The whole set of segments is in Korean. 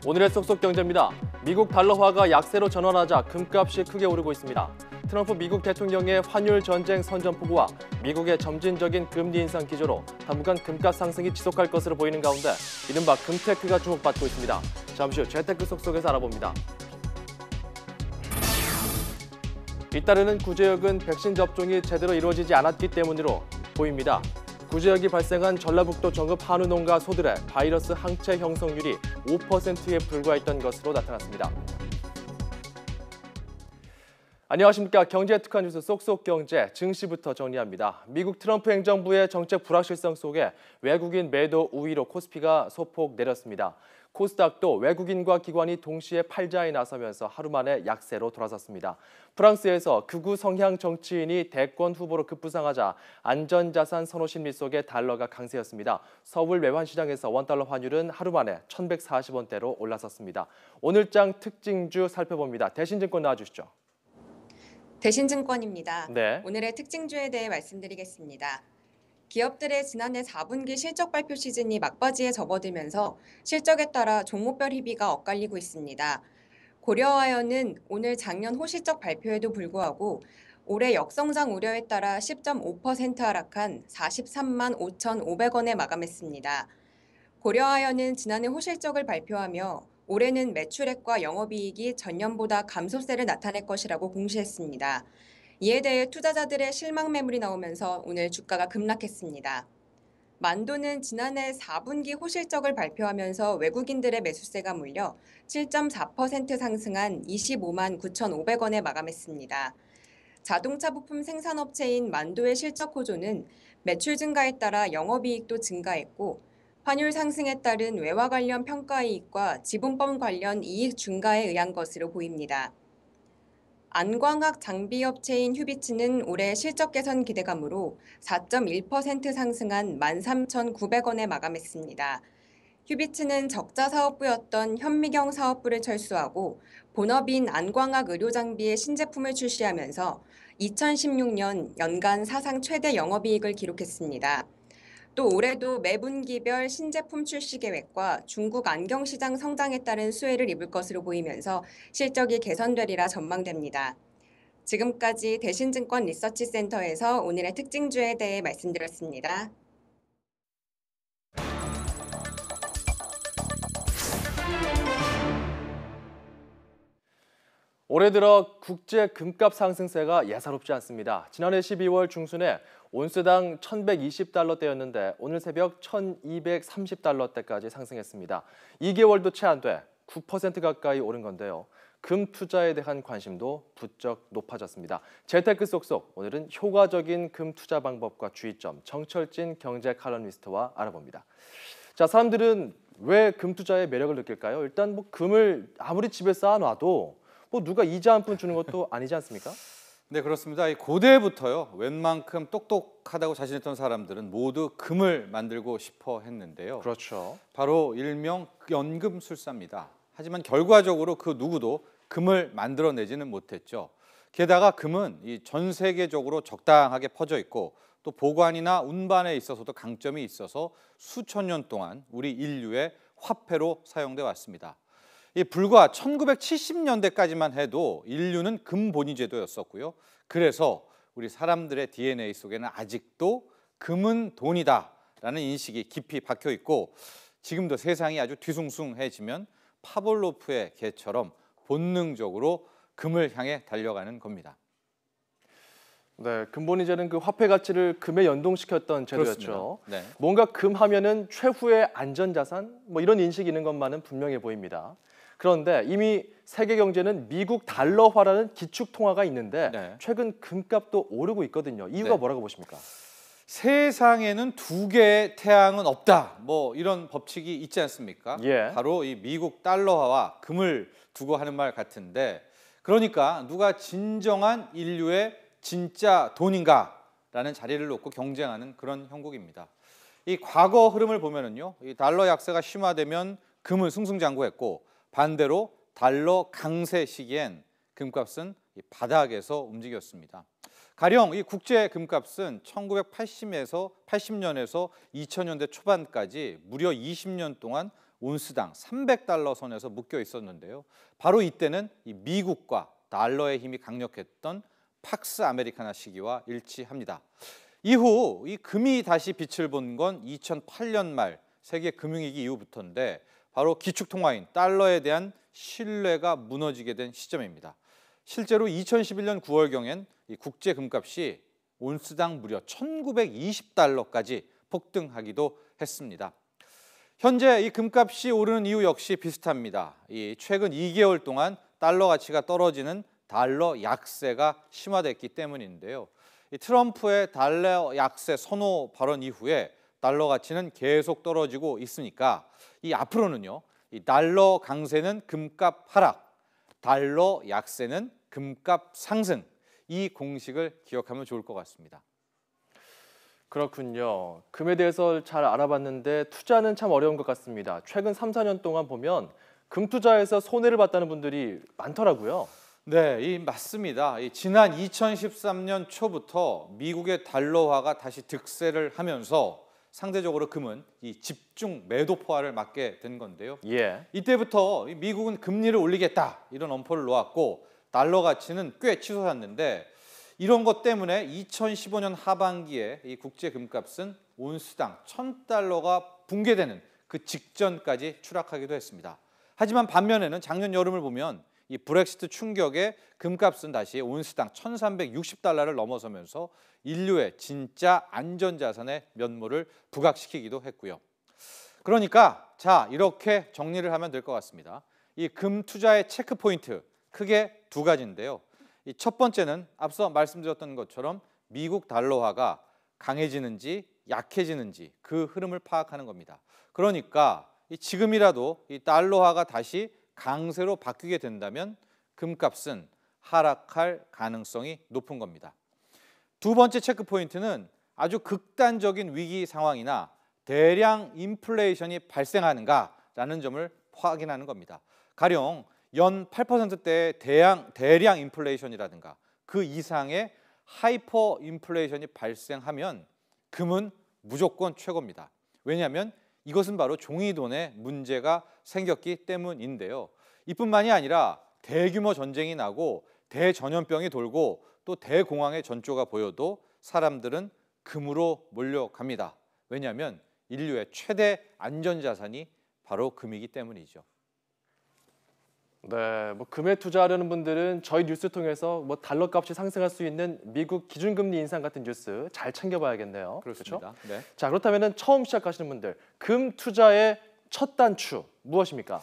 오늘의 쏙쏙 경제입니다. 미국 달러화가 약세로 전환하자 금값이 크게 오르고 있습니다. 트럼프 미국 대통령의 환율 전쟁 선전포고와 미국의 점진적인 금리 인상 기조로 당분간 금값 상승이 지속할 것으로 보이는 가운데 이른바 금테크가 주목받고 있습니다. 잠시 후 재테크 쏙쏙에서 알아봅니다. 잇따르는 구제역은 백신 접종이 제대로 이루어지지 않았기 때문으로 보입니다. 구제역이 발생한 전라북도 정읍 한우 농가 소들의 바이러스 항체 형성률이 5%에 불과했던 것으로 나타났습니다. 안녕하십니까. 경제에 특화한 뉴스 쏙쏙 경제 증시부터 정리합니다. 미국 트럼프 행정부의 정책 불확실성 속에 외국인 매도 우위로 코스피가 소폭 내렸습니다. 코스닥도 외국인과 기관이 동시에 팔자에 나서면서 하루 만에 약세로 돌아섰습니다. 프랑스에서 극우 성향 정치인이 대권 후보로 급부상하자 안전자산 선호 심리 속에 달러가 강세였습니다. 서울 외환시장에서 원달러 환율은 하루 만에 1,140원대로 올라섰습니다. 오늘장 특징주 살펴봅니다. 대신증권 나와주시죠. 대신증권입니다. 네. 오늘의 특징주에 대해 말씀드리겠습니다. 기업들의 지난해 4분기 실적 발표 시즌이 막바지에 접어들면서 실적에 따라 종목별 희비가 엇갈리고 있습니다. 고려아연은 오늘 작년 호실적 발표에도 불구하고 올해 역성장 우려에 따라 10.5% 하락한 43만 5,500원에 마감했습니다. 고려아연은 지난해 호실적을 발표하며 올해는 매출액과 영업이익이 전년보다 감소세를 나타낼 것이라고 공시했습니다. 이에 대해 투자자들의 실망 매물이 나오면서 오늘 주가가 급락했습니다. 만도는 지난해 4분기 호실적을 발표하면서 외국인들의 매수세가 몰려 7.4% 상승한 25만 9,500원에 마감했습니다. 자동차 부품 생산업체인 만도의 실적 호조는 매출 증가에 따라 영업이익도 증가했고 환율 상승에 따른 외화 관련 평가이익과 지분법 관련 이익 증가에 의한 것으로 보입니다. 안광학 장비업체인 휴비츠는 올해 실적 개선 기대감으로 4.1% 상승한 13,900원에 마감했습니다. 휴비츠는 적자 사업부였던 현미경 사업부를 철수하고 본업인 안광학 의료장비의 신제품을 출시하면서 2016년 연간 사상 최대 영업이익을 기록했습니다. 또 올해도 매분기별 신제품 출시 계획과 중국 안경시장 성장에 따른 수혜를 입을 것으로 보이면서 실적이 개선되리라 전망됩니다. 지금까지 대신증권 리서치센터에서 오늘의 특징주에 대해 말씀드렸습니다. 올해 들어 국제 금값 상승세가 예사롭지 않습니다. 지난해 12월 중순에 온스당 1,120달러대였는데 오늘 새벽 1,230달러대까지 상승했습니다. 2개월도 채 안 돼 9% 가까이 오른 건데요. 금 투자에 대한 관심도 부쩍 높아졌습니다. 재테크 쏙쏙 오늘은 효과적인 금 투자 방법과 주의점 정철진 경제 칼럼니스트와 알아봅니다. 자, 사람들은 왜 금 투자의 매력을 느낄까요? 일단 뭐 금을 아무리 집에 쌓아놔도 뭐 누가 이자 한 푼 주는 것도 아니지 않습니까? 네, 그렇습니다. 이 고대부터요. 웬만큼 똑똑하다고 자신했던 사람들은 모두 금을 만들고 싶어 했는데요. 그렇죠. 바로 일명 연금술사입니다. 하지만 결과적으로 그 누구도 금을 만들어내지는 못했죠. 게다가 금은 전 세계적으로 적당하게 퍼져 있고 또 보관이나 운반에 있어서도 강점이 있어서 수천 년 동안 우리 인류의 화폐로 사용돼 왔습니다. 불과 1970년대까지만 해도 인류는 금본위 제도였었고요. 그래서 우리 사람들의 DNA 속에는 아직도 금은 돈이다라는 인식이 깊이 박혀 있고 지금도 세상이 아주 뒤숭숭해지면 파볼로프의 개처럼 본능적으로 금을 향해 달려가는 겁니다. 네, 금본위제는 그 화폐 가치를 금에 연동시켰던 제도였죠. 네. 뭔가 금 하면은 최후의 안전자산 뭐 이런 인식이 있는 것만은 분명해 보입니다. 그런데 이미 세계 경제는 미국 달러화라는 기축 통화가 있는데 네. 최근 금값도 오르고 있거든요. 이유가 네. 뭐라고 보십니까? 세상에는 두 개의 태양은 없다. 뭐 이런 법칙이 있지 않습니까? 예. 바로 이 미국 달러화와 금을 두고 하는 말 같은데 그러니까 누가 진정한 인류의 진짜 돈인가라는 자리를 놓고 경쟁하는 그런 형국입니다. 이 과거 흐름을 보면은요. 이 달러 약세가 심화되면 금은 승승장구했고 반대로 달러 강세 시기엔 금값은 바닥에서 움직였습니다. 가령 이 국제 금값은 1980년에서 2000년대 초반까지 무려 20년 동안 온스당 300달러 선에서 묶여 있었는데요. 바로 이때는 이 미국과 달러의 힘이 강력했던 팍스 아메리카나 시기와 일치합니다. 이후 이 금이 다시 빛을 본 건 2008년 말 세계 금융위기 이후부터인데 바로 기축통화인 달러에 대한 신뢰가 무너지게 된 시점입니다. 실제로 2011년 9월경엔 이 국제 금값이 온스당 무려 1920달러까지 폭등하기도 했습니다. 현재 이 금값이 오르는 이유 역시 비슷합니다. 이 최근 2개월 동안 달러 가치가 떨어지는 달러 약세가 심화됐기 때문인데요. 이 트럼프의 달러 약세 선호 발언 이후에 달러 가치는 계속 떨어지고 있으니까 이 앞으로는요. 이 달러 강세는 금값 하락, 달러 약세는 금값 상승, 이 공식을 기억하면 좋을 것 같습니다. 그렇군요. 금에 대해서 잘 알아봤는데 투자는 참 어려운 것 같습니다. 최근 3, 4년 동안 보면 금 투자에서 손해를 봤다는 분들이 많더라고요. 네, 맞습니다. 지난 2013년 초부터 미국의 달러화가 다시 득세를 하면서 상대적으로 금은 이 집중 매도 포화를 맞게 된 건데요. 예. 이때부터 미국은 금리를 올리겠다 이런 엄포를 놓았고 달러 가치는 꽤 치솟았는데 이런 것 때문에 2015년 하반기에 이 국제 금값은 온스당 1,000달러가 붕괴되는 그 직전까지 추락하기도 했습니다. 하지만 반면에는 작년 여름을 보면 이 브렉시트 충격에 금값은 다시 온스당 1,360달러를 넘어서면서 인류의 진짜 안전자산의 면모를 부각시키기도 했고요. 그러니까 자 이렇게 정리를 하면 될 것 같습니다. 이 금 투자의 체크 포인트 크게 두 가지인데요. 이 첫 번째는 앞서 말씀드렸던 것처럼 미국 달러화가 강해지는지 약해지는지 그 흐름을 파악하는 겁니다. 그러니까 지금이라도 이 달러화가 다시 강세로 바뀌게 된다면 금값은 하락할 가능성이 높은 겁니다. 두 번째 체크 포인트는 아주 극단적인 위기 상황이나 대량 인플레이션이 발생하는가라는 점을 확인하는 겁니다. 가령 연 8%대의 대량 인플레이션이라든가 그 이상의 하이퍼 인플레이션이 발생하면 금은 무조건 최고입니다. 왜냐하면 이것은 바로 종이돈에 문제가 생겼기 때문인데요. 이뿐만이 아니라 대규모 전쟁이 나고 대전염병이 돌고 또 대공황의 전조가 보여도 사람들은 금으로 몰려갑니다. 왜냐하면 인류의 최대 안전자산이 바로 금이기 때문이죠. 네, 뭐 금에 투자하려는 분들은 저희 뉴스 통해서 뭐 달러 값이 상승할 수 있는 미국 기준금리 인상 같은 뉴스 잘 챙겨봐야겠네요. 그렇습니다. 그렇죠? 네. 자, 그렇다면 처음 시작하시는 분들 금 투자의 첫 단추 무엇입니까?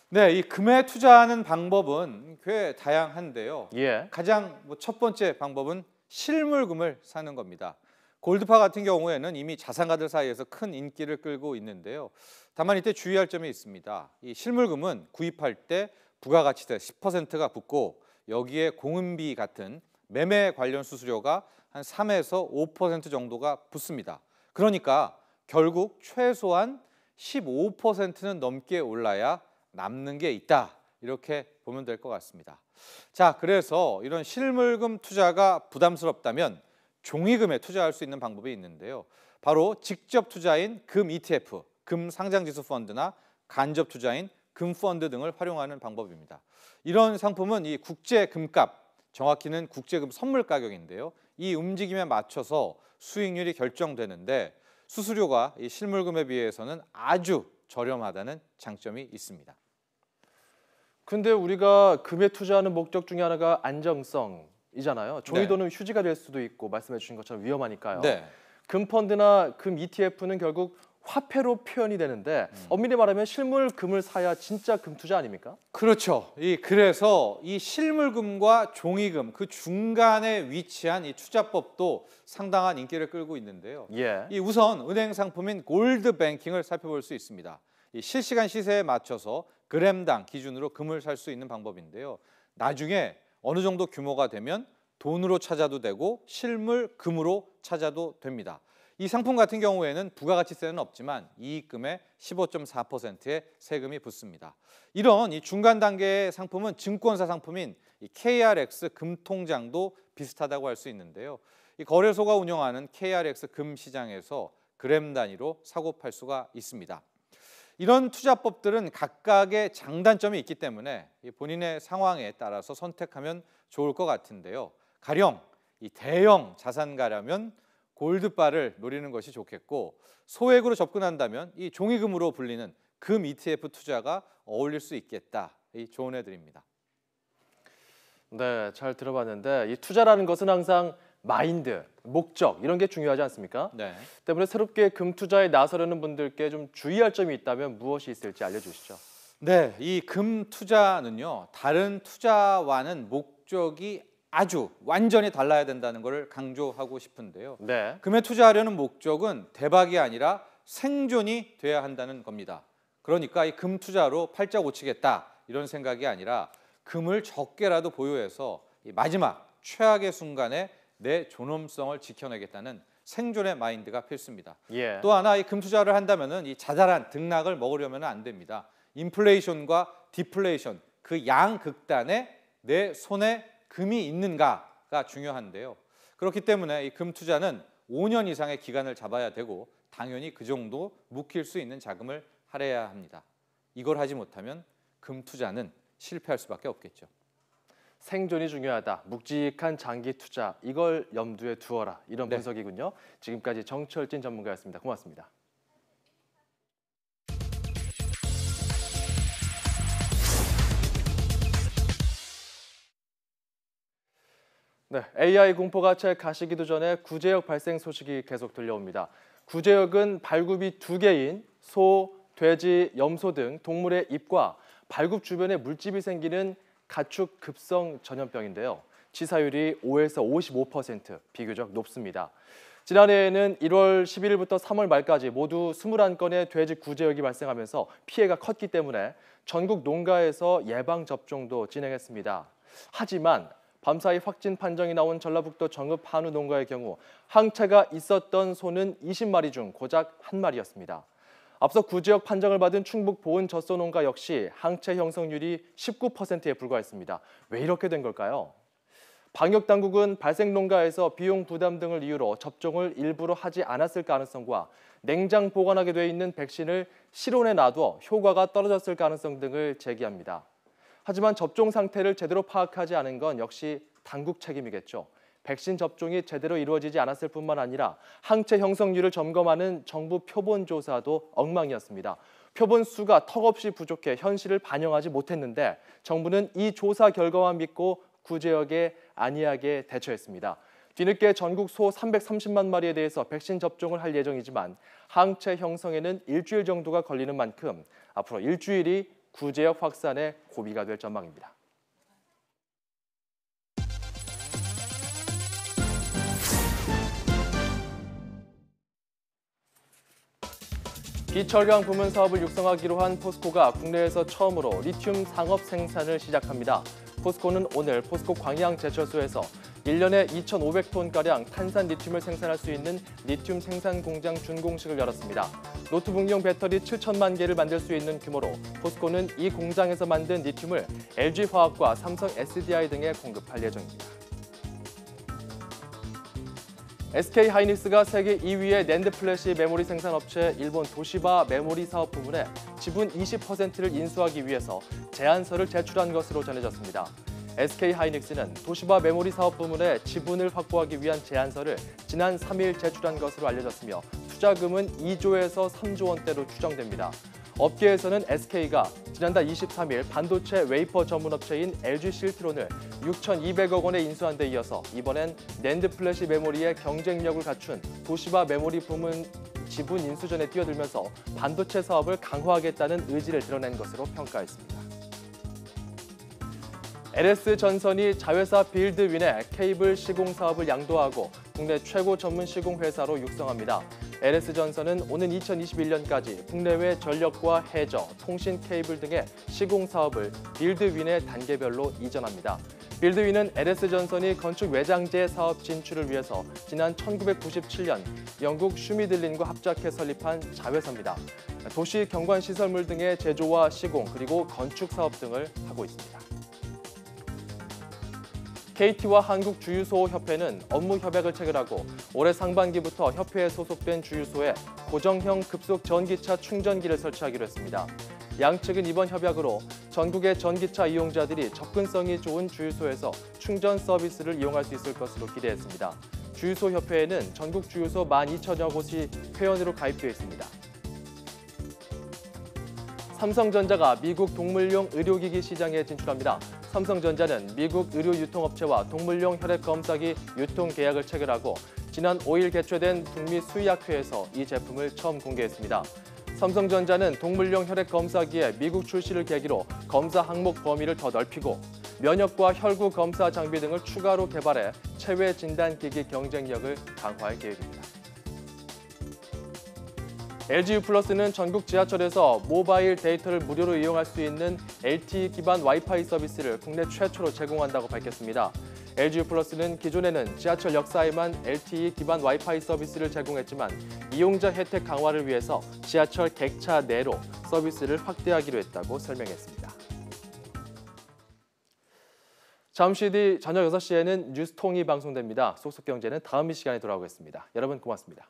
네, 이 금에 투자하는 방법은 꽤 다양한데요. 예. 가장 첫 번째 방법은 실물금을 사는 겁니다. 골드파 같은 경우에는 이미 자산가들 사이에서 큰 인기를 끌고 있는데요. 다만 이때 주의할 점이 있습니다. 이 실물금은 구입할 때 부가가치세 10%가 붙고 여기에 공은비 같은 매매 관련 수수료가 한 3에서 5% 정도가 붙습니다. 그러니까 결국 최소한 15%는 넘게 올라야 남는 게 있다. 이렇게 보면 될 것 같습니다. 자, 그래서 이런 실물금 투자가 부담스럽다면 종이금에 투자할 수 있는 방법이 있는데요. 바로 직접 투자인 금 ETF, 금 상장지수 펀드나 간접 투자인 금 펀드 등을 활용하는 방법입니다. 이런 상품은 이 국제 금값, 정확히는 국제금 선물 가격인데요. 이 움직임에 맞춰서 수익률이 결정되는데 수수료가 이 실물금에 비해서는 아주 저렴하다는 장점이 있습니다. 근데 우리가 금에 투자하는 목적 중에 하나가 안정성이잖아요. 종이돈은 휴지가 될 수도 있고 말씀해 주신 것처럼 위험하니까요. 네. 금 펀드나 금 ETF는 결국 화폐로 표현이 되는데 엄밀히 말하면 실물 금을 사야 진짜 금 투자 아닙니까? 그렇죠. 그래서 이 실물금과 종이금 그 중간에 위치한 이 투자법도 상당한 인기를 끌고 있는데요. 예. 우선 은행 상품인 골드 뱅킹을 살펴볼 수 있습니다. 이 실시간 시세에 맞춰서 그램당 기준으로 금을 살 수 있는 방법인데요. 나중에 어느 정도 규모가 되면 돈으로 찾아도 되고 실물 금으로 찾아도 됩니다. 이 상품 같은 경우에는 부가가치세는 없지만 이익금의 15.4%의 세금이 붙습니다. 이런 이 중간 단계의 상품은 증권사 상품인 이 KRX 금통장도 비슷하다고 할 수 있는데요. 이 거래소가 운영하는 KRX 금 시장에서 그램 단위로 사고 팔 수가 있습니다. 이런 투자법들은 각각의 장단점이 있기 때문에 본인의 상황에 따라서 선택하면 좋을 것 같은데요. 가령 이 대형 자산가라면 골드바를 노리는 것이 좋겠고, 소액으로 접근한다면 이 종이금으로 불리는 금 ETF 투자가 어울릴 수 있겠다. 조언해드립니다. 네, 잘 들어봤는데 이 투자라는 것은 항상 마인드, 목적 이런 게 중요하지 않습니까? 네. 때문에 새롭게 금 투자에 나서려는 분들께 좀 주의할 점이 있다면 무엇이 있을지 알려주시죠. 네, 이 금 투자는요, 다른 투자와는 목적이 아주 완전히 달라야 된다는 것을 강조하고 싶은데요. 네. 금에 투자하려는 목적은 대박이 아니라 생존이 돼야 한다는 겁니다. 그러니까 이 금 투자로 팔자 고치겠다 이런 생각이 아니라 금을 적게라도 보유해서 이 마지막 최악의 순간에 내 존엄성을 지켜내겠다는 생존의 마인드가 필수입니다. 예. 또 하나 이 금 투자를 한다면은 이 자잘한 등락을 먹으려면 안 됩니다. 인플레이션과 디플레이션 그 양극단에 내 손에 금이 있는가가 중요한데요. 그렇기 때문에 이 금 투자는 5년 이상의 기간을 잡아야 되고 당연히 그 정도 묵힐 수 있는 자금을 할애해야 합니다. 이걸 하지 못하면 금 투자는 실패할 수밖에 없겠죠. 생존이 중요하다. 묵직한 장기 투자 이걸 염두에 두어라. 이런 네. 분석이군요. 지금까지 정철진 전문가였습니다. 고맙습니다. 네, AI 공포가 채 가시기도 전에 구제역 발생 소식이 계속 들려옵니다. 구제역은 발굽이 2개인 소, 돼지, 염소 등 동물의 입과 발굽 주변에 물집이 생기는 가축 급성 전염병인데요. 치사율이 5에서 55% 비교적 높습니다. 지난해에는 1월 11일부터 3월 말까지 모두 21건의 돼지 구제역이 발생하면서 피해가 컸기 때문에 전국 농가에서 예방 접종도 진행했습니다. 하지만 밤사이 확진 판정이 나온 전라북도 정읍 한우 농가의 경우 항체가 있었던 소는 20마리 중 고작 1마리였습니다. 앞서 구제역 판정을 받은 충북 보은 젖소 농가 역시 항체 형성률이 19%에 불과했습니다. 왜 이렇게 된 걸까요? 방역 당국은 발생 농가에서 비용 부담 등을 이유로 접종을 일부러 하지 않았을 가능성과 냉장 보관하게 돼 있는 백신을 실온에 놔둬 효과가 떨어졌을 가능성 등을 제기합니다. 하지만 접종 상태를 제대로 파악하지 않은 건 역시 당국 책임이겠죠. 백신 접종이 제대로 이루어지지 않았을 뿐만 아니라 항체 형성률을 점검하는 정부 표본 조사도 엉망이었습니다. 표본 수가 턱없이 부족해 현실을 반영하지 못했는데 정부는 이 조사 결과만 믿고 구제역에 안이하게 대처했습니다. 뒤늦게 전국 소 330만 마리에 대해서 백신 접종을 할 예정이지만 항체 형성에는 일주일 정도가 걸리는 만큼 앞으로 일주일이 구제역 확산의 고비가 될 전망입니다. 비철강 부문 사업을 육성하기로 한 포스코가 국내에서 처음으로 리튬 상업 생산을 시작합니다. 포스코는 오늘 포스코 광양 제철소에서 1년에 2,500톤가량 탄산 리튬을 생산할 수 있는 리튬 생산 공장 준공식을 열었습니다. 노트북용 배터리 7천만 개를 만들 수 있는 규모로 포스코는 이 공장에서 만든 리튬을 LG화학과 삼성 SDI 등에 공급할 예정입니다. SK하이닉스가 세계 2위의 낸드 플래시 메모리 생산 업체 일본 도시바 메모리 사업 부문에 지분 20%를 인수하기 위해서 제안서를 제출한 것으로 전해졌습니다. SK하이닉스는 도시바 메모리 사업 부문에 지분을 확보하기 위한 제안서를 지난 3일 제출한 것으로 알려졌으며 투자금은 2조에서 3조 원대로 추정됩니다. 업계에서는 SK가 지난달 23일 반도체 웨이퍼 전문 업체인 LG 실트론을 6,200억 원에 인수한 데 이어서 이번엔 낸드 플래시 메모리의 경쟁력을 갖춘 도시바 메모리 부문 지분 인수전에 뛰어들면서 반도체 사업을 강화하겠다는 의지를 드러낸 것으로 평가했습니다. LS전선이 자회사 빌드윈의 케이블 시공 사업을 양도하고 국내 최고 전문 시공 회사로 육성합니다. LS전선은 오는 2021년까지 국내외 전력과 해저, 통신 케이블 등의 시공 사업을 빌드윈의 단계별로 이전합니다. 빌드윈은 LS전선이 건축 외장재 사업 진출을 위해서 지난 1997년 영국 슈미들린과 합작해 설립한 자회사입니다. 도시 경관 시설물 등의 제조와 시공 그리고 건축 사업 등을 하고 있습니다. KT와 한국주유소협회는 업무 협약을 체결하고 올해 상반기부터 협회에 소속된 주유소에 고정형 급속 전기차 충전기를 설치하기로 했습니다. 양측은 이번 협약으로 전국의 전기차 이용자들이 접근성이 좋은 주유소에서 충전 서비스를 이용할 수 있을 것으로 기대했습니다. 주유소협회에는 전국 주유소 12,000여 곳이 회원으로 가입되어 있습니다. 삼성전자가 미국 동물용 의료기기 시장에 진출합니다. 삼성전자는 미국 의료 유통업체와 동물용 혈액 검사기 유통 계약을 체결하고 지난 5일 개최된 북미 수의학회에서 이 제품을 처음 공개했습니다. 삼성전자는 동물용 혈액 검사기의 미국 출시를 계기로 검사 항목 범위를 더 넓히고 면역과 혈구 검사 장비 등을 추가로 개발해 체외 진단기기 경쟁력을 강화할 계획입니다. LGU 플러스는 전국 지하철에서 모바일 데이터를 무료로 이용할 수 있는 LTE 기반 와이파이 서비스를 국내 최초로 제공한다고 밝혔습니다. LGU 플러스는 기존에는 지하철 역사에만 LTE 기반 와이파이 서비스를 제공했지만 이용자 혜택 강화를 위해서 지하철 객차 내로 서비스를 확대하기로 했다고 설명했습니다. 잠시 뒤 저녁 6시에는 뉴스통이 방송됩니다. 속속경제는 다음 이 시간에 돌아오겠습니다. 여러분 고맙습니다.